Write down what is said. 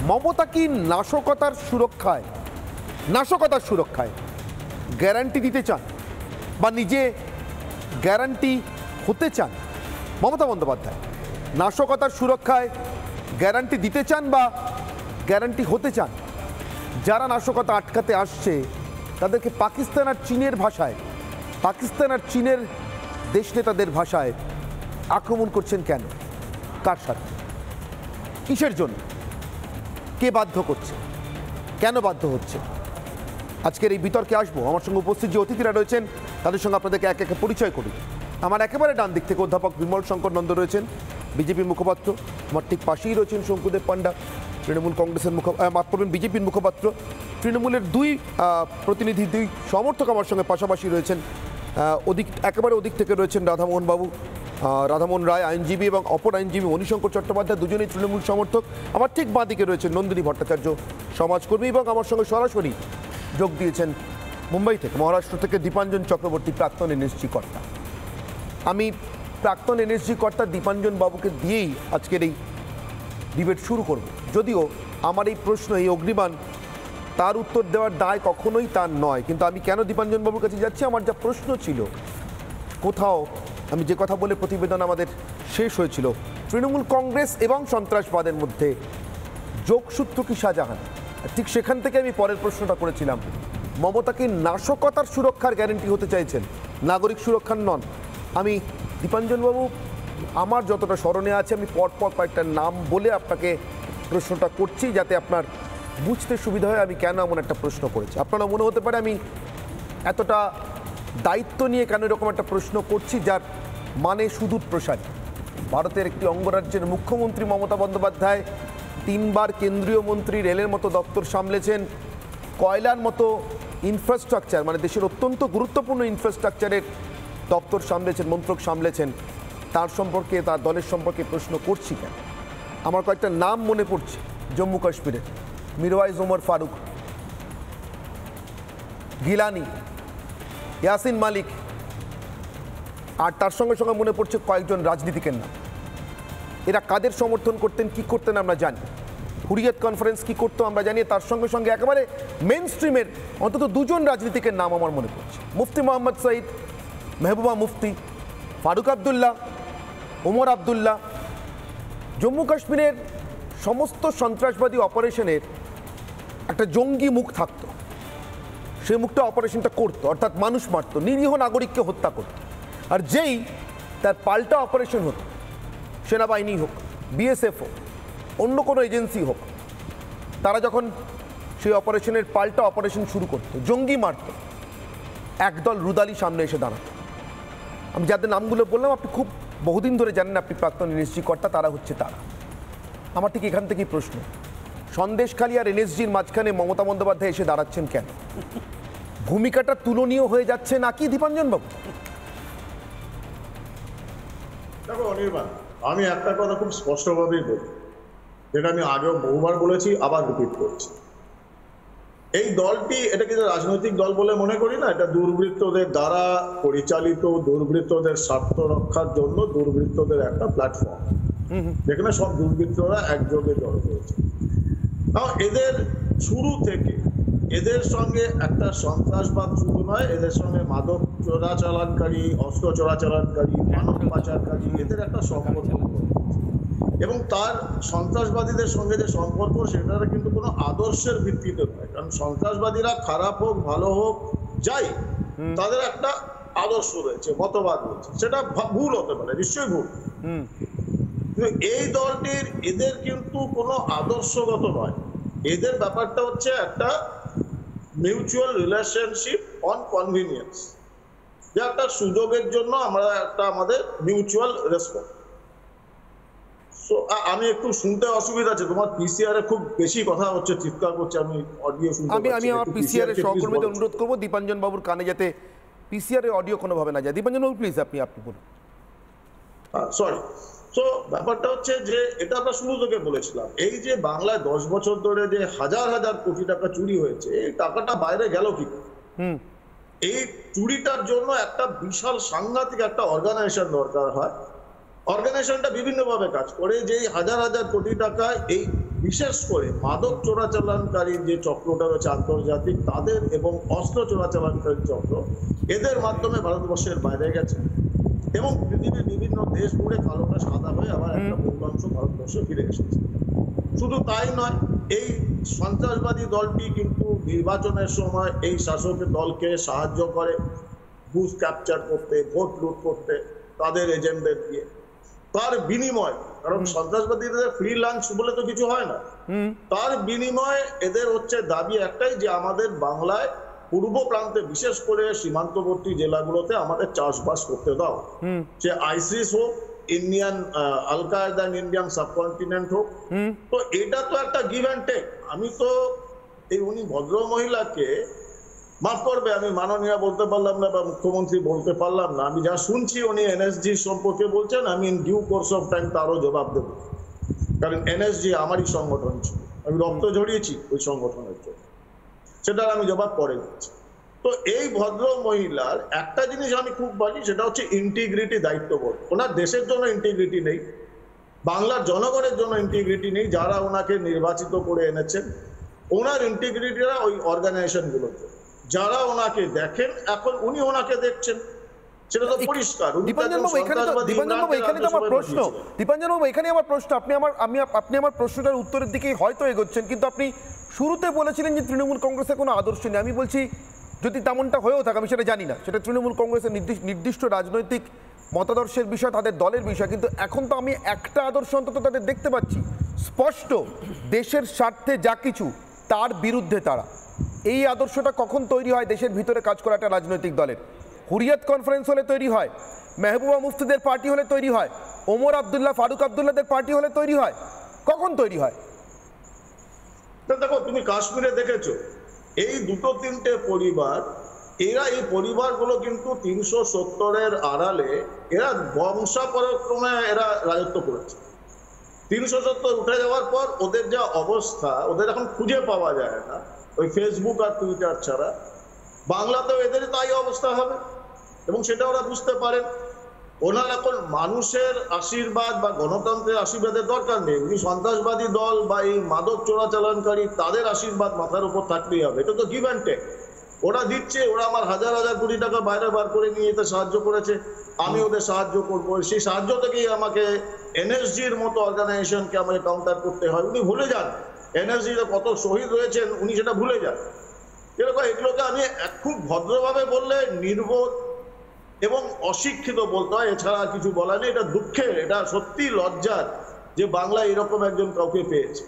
মমতা কি নাশকতার সুরক্ষায় গ্যারান্টি দিতে চান বা নিজে গ্যারান্টি হতে চান? মমতা বন্দ্যোপাধ্যায় নাশকতার সুরক্ষায় গ্যারান্টি দিতে চান বা গ্যারান্টি হতে চান? যারা নাশকতা আটকাতে আসছে তাদেরকে পাকিস্তান আর চীনের দেশ নেতাদের ভাষায় আক্রমণ করছেন কেন? কার সাথে? কিসের জন্য? কে বাধ্য করছে? কেন বাধ্য হচ্ছে? আজকের এই বিতর্কে আসবো। আমার সঙ্গে উপস্থিত যে অতিথিরা রয়েছেন তাদের সঙ্গে আপনাদেরকে এক একে পরিচয় করি। আমার একেবারে ডান দিক থেকে অধ্যাপক বিমল শঙ্কর নন্দ রয়েছেন, বিজেপি মুখপাত্র। আমার ঠিক পাশেই রয়েছেন শঙ্কুদেব পান্ডা, তৃণমূল কংগ্রেসের বিজেপির মুখপাত্র। তৃণমূলের দুই প্রতিনিধি, দুই সমর্থক আমার সঙ্গে পাশাপাশি রয়েছেন। একেবারে ওদিক থেকে রয়েছেন রাধামোহন রায়, আইনজীবী, এবং অপর আইনজীবী মণিশঙ্কর চট্টোপাধ্যায়, দুজনেই তৃণমূল সমর্থক। আমার ঠিক বাঁ দিকে রয়েছেন নন্দিনী ভট্টাচার্য, সমাজকর্মী, এবং আমার সঙ্গে সরাসরি যোগ দিয়েছেন মুম্বাই থেকে, মহারাষ্ট্র থেকে দীপাঞ্জন চক্রবর্তী, প্রাক্তন এনএসজি কর্তা। আমি প্রাক্তন এনএসজি কর্তা দীপাঞ্জন বাবুকে দিয়েই আজকের এই ডিবেট শুরু করব। যদিও আমার এই প্রশ্ন, এই অগ্নিবাণ, তার উত্তর দেওয়ার দায় কখনোই তার নয়। কিন্তু আমি কেন দীপাঞ্জন বাবুর কাছে যাচ্ছি, আমার যা প্রশ্ন ছিল, কোথাও আমি যে কথা বলে প্রতিবেদন আমাদের শেষ হয়েছিল, তৃণমূল কংগ্রেস এবং সন্ত্রাসবাদের মধ্যে যোগসূত্র কি শাহজাহান, ঠিক সেখান থেকে আমি পরের প্রশ্নটা করেছিলাম, মমতা কি নাশকতার সুরক্ষার গ্যারেন্টি হতে চাইছেন, নাগরিক সুরক্ষার নন? আমি দীপাঞ্জনবাবু, আমার যতটা স্মরণে আছে, আমি পরপর কয়েকটা নাম বলে আপনাকে প্রশ্নটা করছি যাতে আপনার বুঝতে সুবিধা হয় আমি কেন এমন একটা প্রশ্ন করেছি। আপনারা মনে হতে পারে আমি এতটা দায়িত্ব নিয়ে কেন এরকম একটা প্রশ্ন করছি যার মানে সুদূর প্রসারী। ভারতের একটি অঙ্গরাজ্যের মুখ্যমন্ত্রী মমতা বন্দ্যোপাধ্যায় 3 বার কেন্দ্রীয় মন্ত্রী, রেলের মতো দপ্তর সামলেছেন, কয়লার মতো ইনফ্রাস্ট্রাকচার, মানে দেশের অত্যন্ত গুরুত্বপূর্ণ ইনফ্রাস্ট্রাকচারের দপ্তর সামলেছেন, মন্ত্রক সামলেছেন। তার সম্পর্কে, তার দলের সম্পর্কে প্রশ্ন করছি কেন? আমার কয়েকটা নাম মনে পড়ছে জম্মু কাশ্মীরের, মিরওয়াইজ ওমর ফারুক, গিলানি, ইয়াসিন মালিক, আর তার সঙ্গে সঙ্গে মনে পড়ছে কয়েকজন রাজনীতিকের নাম। এরা কাদের সমর্থন করতেন, কি করতেন আমরা জানি। হুরিয়ত কনফারেন্স কি করতো আমরা জানি। তার সঙ্গে সঙ্গে একেবারে মেন স্ট্রিমের অন্তত 2 জন রাজনীতিকের নাম আমার মনে পড়ছে, মুফতি মোহাম্মদ সঈদ, মেহবুবা মুফতি, ফারুক আবদুল্লাহ, ওমর আবদুল্লাহ। জম্মু কাশ্মীরের সমস্ত সন্ত্রাসবাদী অপারেশনের একটা জঙ্গি মুখ থাকতো, সেই মুখটা অপারেশনটা করতো, অর্থাৎ মানুষ মারত, নিরীহ নাগরিককে হত্যা করত। আর যেই তার পাল্টা অপারেশন হতো, সেনাবাহিনী হোক, বিএসএফ হোক, অন্য কোনো এজেন্সি হোক, তারা যখন সেই অপারেশনের পাল্টা অপারেশন শুরু করতো, জঙ্গি মারত, একদল রুদালি সামনে এসে দাঁড়াতো। আমি যাদের নামগুলো বললাম আপনি খুব বহুদিন ধরে জানেন, আপনি প্রাক্তন এনএসজি কর্তা, তারা হচ্ছে তারা। আমার ঠিক এখান থেকেই প্রশ্ন, সন্দেশখালী আর এনএসজির মাঝখানে মমতা বন্দ্যোপাধ্যায় এসে দাঁড়াচ্ছেন কেন? ভূমিকাটা তুলনীয় হয়ে যাচ্ছে নাকি দীপাঞ্জন বাবু? দেখো অনির্বাণ, আমি একটা কথা খুব স্পষ্টভাবেই বলি, যেটা আমি আগেও বহুবার বলেছি, আবার রিপিট করছি। এই দলটি, এটা কিন্তু রাজনৈতিক দল বলে মনে করি না, এটা দুর্বৃত্তদের দ্বারা পরিচালিত, দুর্বৃত্তদের স্বার্থ রক্ষার জন্য দুর্বৃত্তদের একটা প্ল্যাটফর্ম, যেখানে সব দুর্বৃত্তরা একযোগে জড়ো হয়েছে। এদের শুরু থেকে এদের সঙ্গে একটা সন্ত্রাসবাদ শুরু নয়, এদের সঙ্গে মাদক চোরাচালানকারী, অস্ত্র চোরাচালানকারী, মানব পাচারকারী, এদের একটা সম্পর্ক, এবং তার সন্ত্রাসবাদীদের সঙ্গে যে সম্পর্ক সেটা কিন্তু কোনো আদর্শের ভিত্তিতে নয়। কারণ সন্ত্রাসবাদীরা খারাপ হোক ভালো হোক যাই, তাদের একটা আদর্শ রয়েছে, মতবাদ রয়েছে, সেটা ভুল হতে পারে, নিশ্চয়ই ভুল। কিন্তু এই দলটির, এদের কিন্তু কোনো আদর্শগত নয়, এদের ব্যাপারটা হচ্ছে একটা মিউচুয়াল রিলেশনশিপ অন কনভিনিয়েন্স, যে একটা সুযোগের জন্য আমরা একটা আমাদের মিউচুয়াল রেসপন্স। আমি একটু শুনতে অসুবিধা আছে, তোমার পিসিআর এ খুব বেশি কথা হচ্ছে, চিৎকার করছে, আমি অডিও শুনতে পাচ্ছি। আমি আমার পিসিআর এর সহকর্মীদের অনুরোধ করব দীপাঞ্জন বাবুর কানে যাতে পিসিআর এর অডিও কোনোভাবে না যায়। দীপাঞ্জন বাবু প্লিজ আপনি বলুন। সরি। তো ব্যাপারটা হচ্ছে যে এটা আমরা শুরু থেকে বলেছিলাম, এই যে বাংলায় 10 বছর ধরে যে হাজার হাজার কোটি টাকা চুরি হয়েছে, এই টাকাটা বাইরে গেল কি? এই চুরিটার জন্য একটা বিশাল সাংঘাতিক একটা অর্গানাইজেশন দরকার হয়। অর্গানাইজেশনটা বিভিন্নভাবে কাজ করে, যে হাজার হাজার কোটি টাকা এই বিশেষ করে মাদক চোরাচালানকারী যে চক্রটা রয়েছে আন্তর্জাতিক তাদের এবং অস্ত্র চোরাচালানকারী চক্র, এদের মাধ্যমে ভারতবর্ষের বাইরে গেছে এবং পৃথিবীর বিভিন্ন দেশ ঘুরে কালোটা সাদা হয়ে আবার একটা বহুলাংশ ভারতবর্ষে ফিরে এসেছে। শুধু তাই নয়, এই সন্ত্রাসবাদী দলটি কিন্তু নির্বাচনের সময় এই শাসকের দলকে সাহায্য করে বুথ ক্যাপচার করতে, ভোট লুট করতে তাদের এজেন্টদের দিয়ে। তার বিনিময়, কারণ সন্ত্রাসবাদীদের ফ্রি লাঞ্চ বলে তো কিছু হয় না, তার বিনিময়ে এদের হচ্ছে দাবি একটাই যে আমাদের বাংলায় পূর্ব প্রান্তে বিশেষ করে সীমান্তবর্তী জেলাগুলোতে আমাদের চাষবাস করতে দাও। সে আইসিস হোক, ইন্ডিয়ান আল কায়দা ইন্ডিয়ান সাবকন্টিনেন্ট হোক, তো এটা তো একটা গিভ অ্যান্ড টেক। আমি তো এই উনি ভদ্র মহিলাকে মাফ করবে, আমি মাননীয় বলতে পারলাম না বা মুখ্যমন্ত্রী বলতে পারলাম না, আমি যা শুনছি উনি এনএসজি সম্পর্কে বলছেন, আমি in due course of time তারও জবাব দেব, কারণ এনএসজি আমারই সংগঠন ছিল, আমি রক্ত ঝরিয়েছি ওই সংগঠনের জন্য, সেটার আমি জবাব পরে দিচ্ছি। তো এই ভদ্র মহিলার একটা জিনিস আমি খুব বলি, সেটা হচ্ছে ইন্টিগ্রিটি, দায়িত্ববোধ। ওনার দেশের জন্য ইন্টিগ্রিটি নেই, বাংলার জনগণের জন্য ইন্টিগ্রিটি নেই, যারা ওনাকে নির্বাচিত করে এনেছেন ওনার ইন্টিগ্রিটিরা ওই অর্গানাইজেশনগুলোতে, যারা ওনাকে দেখেন, এখন উনি ওনাকে দেখছেন, সেটা তো পরিষ্কার। দীপাঞ্জনবাবু, এখানে তো আমার প্রশ্ন, দীপাঞ্জনবাবু এখানে আমার প্রশ্ন, আপনি আমার প্রশ্নটার উত্তরের দিকে হয়তো এগোচ্ছেন, কিন্তু আপনি শুরুতে বলেছিলেন যে তৃণমূল কংগ্রেসের কোনো আদর্শ নেই। আমি বলছি যদি তেমনটা হয়েও থাকে, আমি সেটা জানি না, সেটা তৃণমূল কংগ্রেসের নির্দিষ্ট রাজনৈতিক মতাদর্শের বিষয়, তাদের দলের বিষয়, কিন্তু এখন তো আমি একটা আদর্শ অন্তত তাদের দেখতে পাচ্ছি স্পষ্ট, দেশের স্বার্থে যা কিছু তার বিরুদ্ধে তারা। এই আদর্শটা কখন তৈরি হয় দেশের ভিতরে কাজ করা একটা রাজনৈতিক দলের? হুরিয়াত কনফারেন্স হলে তৈরি হয়, মেহবুবা মুফতিদের পার্টি হলে তৈরি হয়, ওমর আবদুল্লাহ, ফারুক আবদুল্লাহদের পার্টি হলে তৈরি হয়, কখন তৈরি হয়? দেখো, তুমি কাশ্মীরে দেখেছো এই দুটো তিনটে পরিবার, এরা এই পরিবারগুলো কিন্তু 370-এর আড়ালে এরা বংশাপরাক্রমে এরা রাজত্ব করেছে। 370 উঠে যাওয়ার পর ওদের যা অবস্থা, ওদের এখন খুঁজে পাওয়া যায় না ওই ফেসবুক আর টুইটার ছাড়া। বাংলাতেও এদের তাই অবস্থা হবে এবং সেটা ওরা বুঝতে পারেন। ওনার এখন মানুষের আশীর্বাদ বা গণতন্ত্রের আশীর্বাদের দরকার নেই, উনি সন্ত্রাসবাদী দল বা এই মাদক চোরাচালানকারী তাদের আশীর্বাদ মাথার উপর থাকতেই হবে। এটা তো গিভ অ্যান্ড টেক, ওরা দিচ্ছে, ওরা আমার হাজার হাজার কোটি টাকা বাইরে বার করে নিয়ে যেতে সাহায্য করেছে, আমি ওদের সাহায্য করবো, সেই সাহায্য থেকেই আমাকে এনএসজির মতো অর্গানাইজেশনকে আমাকে কাউন্টার করতে হয়। উনি ভুলে যান এনএসজিতে কত শহীদ রয়েছেন, উনি সেটা ভুলে যান। এরকম এগুলোকে আমি খুব ভদ্রভাবে বললে নির্বোধ এবং অশিক্ষিত বলতে হয়, এছাড়া কিছু বলা নেই। এটা দুঃখের, এটা সত্যি লজ্জার যে বাংলা এরকম একজন কাউকে পেয়েছে।